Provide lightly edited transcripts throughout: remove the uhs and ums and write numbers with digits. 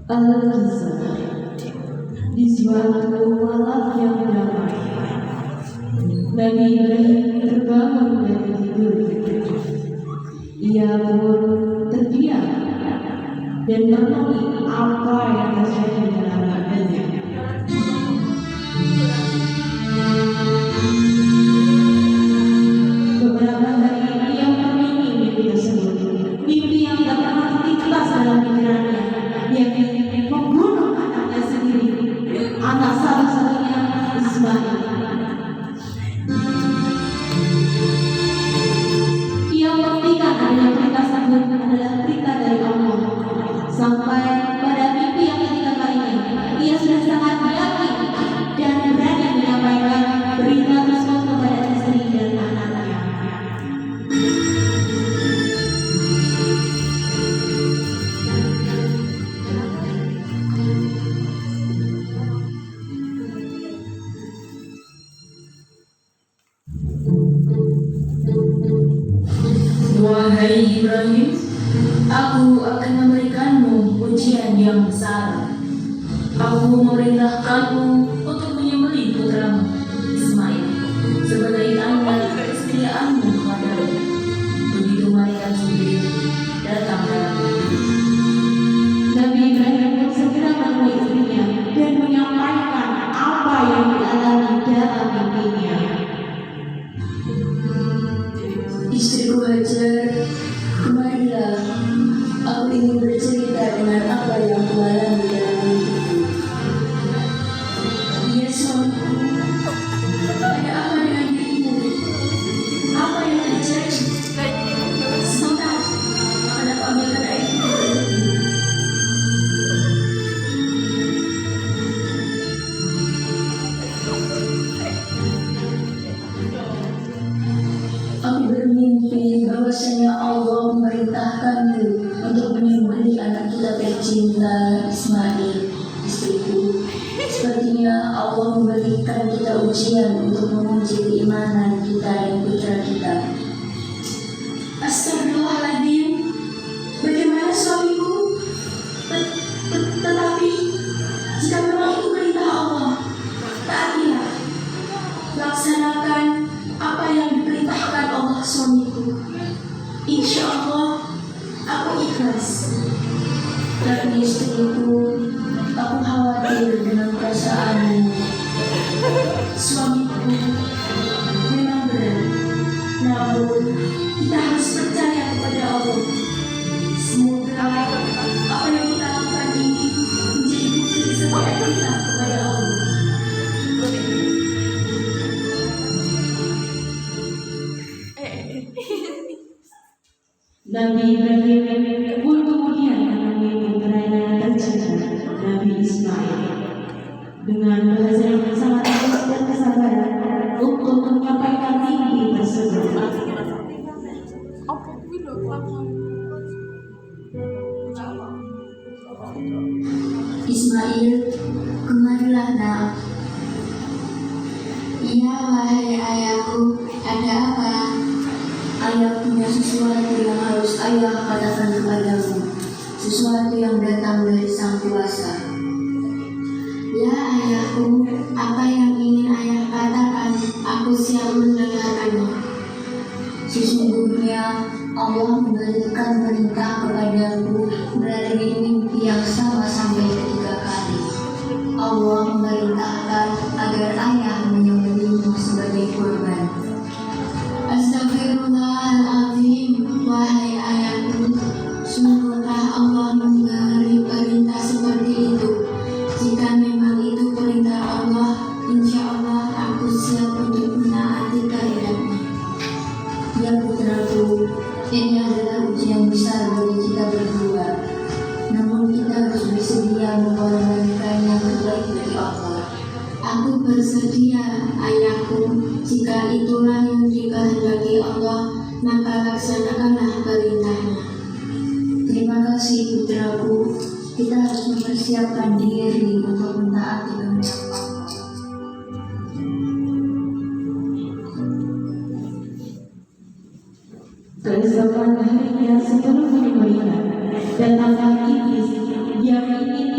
Al-Kisah. Di suatu malam yang damai, Nabi Ibrahim terbangun dari tidur. Ia pun terdiam dan merenungi apa yang terjadi dalam hatinya. Beberapa hari ia memimpi mimpi tersebut, mimpi yang tak pernah terlintas dalam pikirannya, yakni membunuh anaknya sendiri, anak satu-satunya Ismail. Ia membuktikan adanya perintah tersebut adalah perintah dari Allah. Sampai pada mimpi yang ketiga kalinya, ia sudah sangat yakin dan berani menyampaikan berita tersebut kepada istri dan anaknya. Wahai Ibrahim, aku akan memberikanmu ujian yang besar. Aku memerintahkanmu untuk menyembelih putramu Ismail sebagai tanda kesetiaanmu kepadamu. Begitu malaikat Jibril datang padamu. Nabi Ibrahim pun segera menemui istrinya dan menyampaikan apa yang dialami dalam mimpinya. Istriku Hajar, kemarilah. Aku ingin bercerita dengan apa yang kualami dalam hidupku. Ya suamiku, ada apa dengan dirimu? Apa yang terjadi? Sebentar, akan aku ambilkan air itu. Aku bermimpi bahwasanya Allah memerintahkanmu untuk menyembelih anak kita tercinta Ismail, istriku. Sepertinya Allah memberikan kita ujian untuk menguji keimanan kita dan putra kita. Astagfirullahaladzim, bagaimana suamiku? Tetapi jika memang itu perintah Allah, taatilah. Laksanakan apa yang diperintahkan Allah suamiku. Insya Allah aku ikhlas. Tapi istriku, aku khawatir dengan perasaanmu. Suamiku memang berat, namun kita harus percaya kepada Allah. Semoga apa yang kita lakukan ini menjadi bukti kesetiaan kita kepada Allah. Nabi Ibrahim pun kemudian menemui putranya tercinta, Nabi Ismail, dengan bahasa yang sangat halus dan kesabaran untuk menyampaikan mimpi tersebut. Ismail, kemarilah nak. Iya wahai ayahku, ada apa? Ayah punya sesuatu yang harus ayah katakan kepadamu, sesuatu yang datang dari Sang Kuasa. Ya ayahku, apa yang ingin ayah katakan, aku siap mendengarkannya. Sesungguhnya Allah memberikan perintah kepadaku melalui mimpi yang sama sampai 3 kali. Allah memerintahkan agar ayah menyembelihmu sebagai kurban. Astagfirullahaladzim, wahai ayahku, sungguhlah Allah memberi perintah seperti itu. Jika memang itu perintah Allah, insya Allah aku siap untuk menaati kehendaknya. Ya putraku, ini adalah ujian besar bagi kita berdua. Namun kita harus bersedia mengorbankan yang terbaik dari Allah. Aku bersedia, ayahku, jika itulah yang dikehendaki Allah, maka laksanakanlah perintahnya. Terima kasih putraku, kita harus mempersiapkan diri untuk mentaati kehendak Allah. Keesokan harinya sebelum menyembelihkan, datanglah iblis yang ingin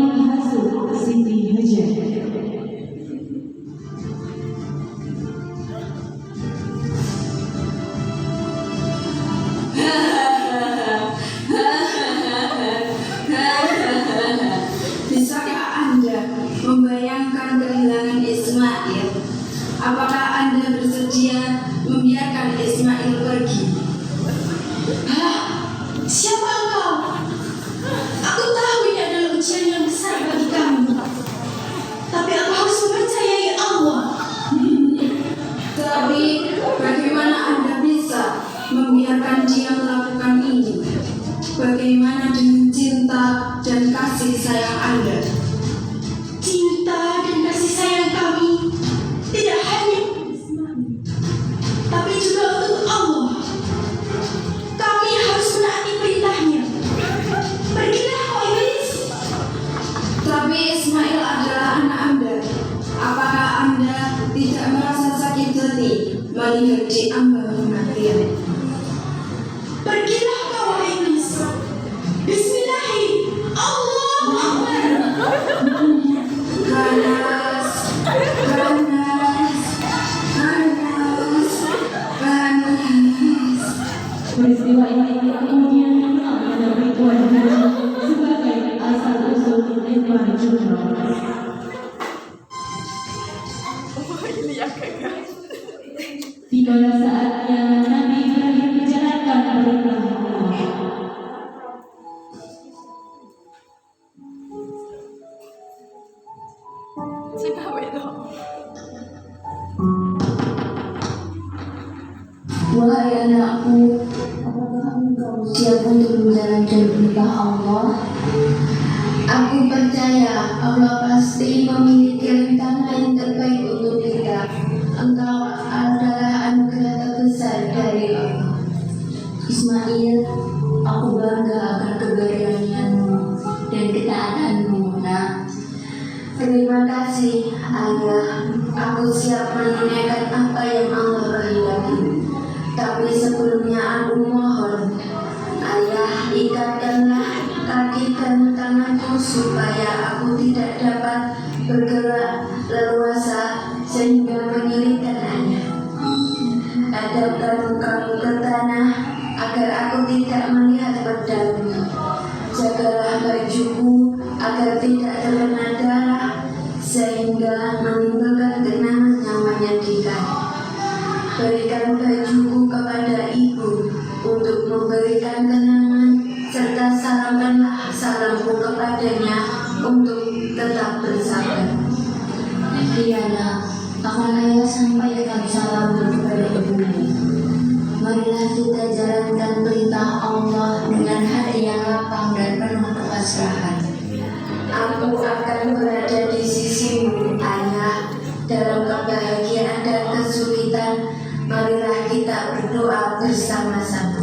ayah Anda. Cinta dan kasih sayang kami tidak hanya untuk Ismail, tapi juga untuk Allah. Kami harus menaati perintahnya. Pergilah kau iblis. Tapi Ismail adalah anak Anda. Apakah Anda tidak merasa sakit hati melihat diambang kematian? Pergilah kau iblis. Bismillahi, Allahu Akbar. Ganas, ganas, ganas, ganas. Peristiwa ini kemudian dikenal pada Ridwan Ghani sebagai asal-usul Ridwan Jumroh. Tibalah saatnya Nabi Ibrahim menjalankan perintah Allah. Wahai anakku, apakah engkau siap untuk menjalankan perintah Allah? Aku percaya Allah pasti memiliki rencana yang terbaik untuk kita. Engkau adalah anugerah terbesar dari Allah. Ismail, aku bangga akan keberanianmu dan ketaatanmu, nak. Terima kasih, Ayah. Aku siap menunaikan apa yang Allah kehendaki. Tapi sebelumnya aku mohon, Ayah, ikatkanlah kaki dan tanganku supaya aku tidak dapat bergerak leluasa sehingga menyulitkan Ayah. Hadapkan mukamu ke tanah agar aku tidak melihat pedangmu. Jagalah bajuku agar tidak terkena darah sehingga menimbulkan genangan yang menyedihkan. Berikan bajuku kepada ibu untuk memberikan kenangan, serta salamkanlah salamku kepadanya untuk tetap bersabar. Diana, akan ayah sampaikan salammu kepada ibumu. Marilah kita jalankan perintah Allah dengan hati yang lapang dan penuh kepasrahan. Aku akan berada di sisimu, Ayah, dalam kebahagiaan dan kesulitan. Marilah kita berdoa bersama-sama.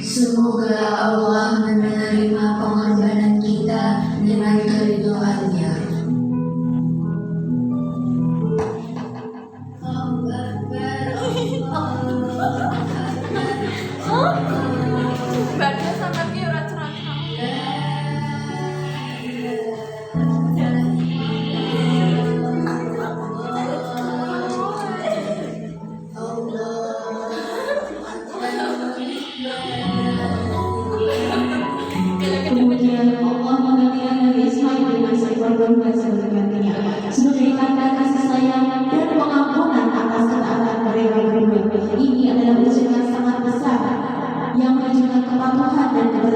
Semoga Allah menerima pengorbanan kita dengan keridhaan-Nya. Baca sama dia orang cerah. Kemudian Allah menggantikan Nabi Ismail dengan seekor domba sebagai gantinya sebagai tanda kasih sayang dan pengampunan atas ketaatan mereka berdua. Ini adalah ujian yang sangat besar yang menunjukkan kepatuhan dan keberanian